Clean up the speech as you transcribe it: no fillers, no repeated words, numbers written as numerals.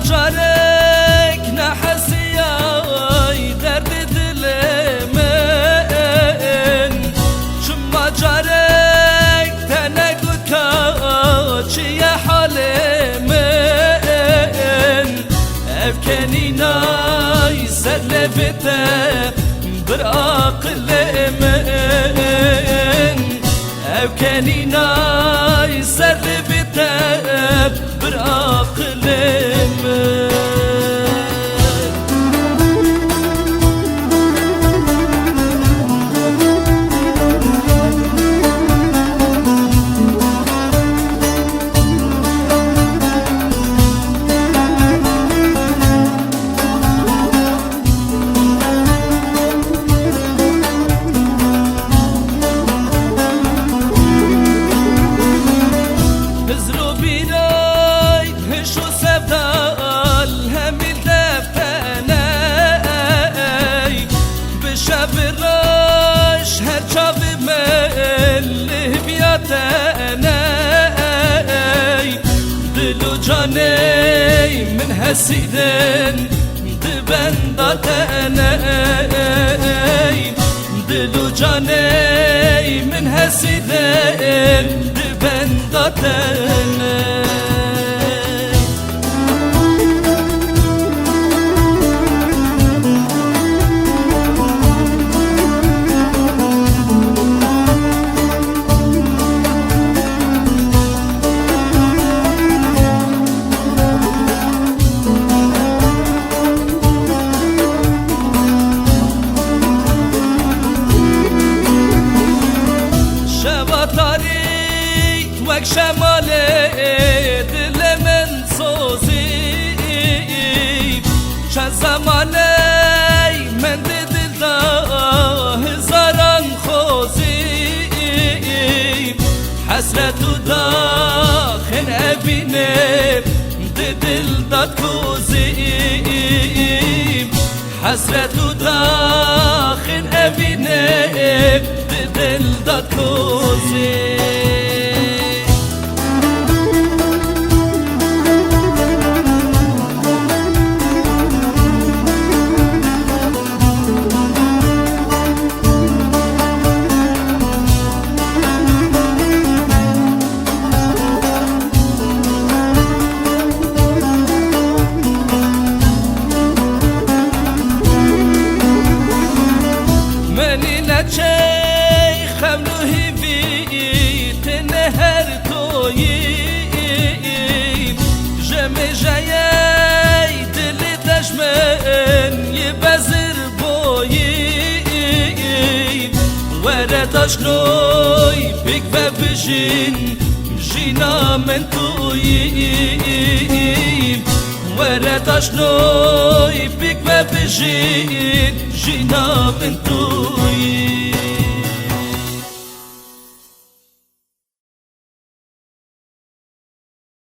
جارك نحسياي درد دل من شما جارك تنگود که چیه حال من افکنینای سر لفته بر عقل من افکنینای سر لفته بر عقل من دلو جاني من هسيدن دبنداتني دلو جاني من هسيدن دبنداتني وك شماله دل من سوزی چند زمانه من دل دا هزاران خوزی حسرت و داخل ابینه دل داد کوزی حسرت و داخل ابینه دل داد کوزی چه خملو هیوی تنهر تویی جمع جایی دل دشمن یه بزر بویی ورداش نوی بگ و بجین جینا من تویی ورداش نوی بگ و بجین جینا من تویی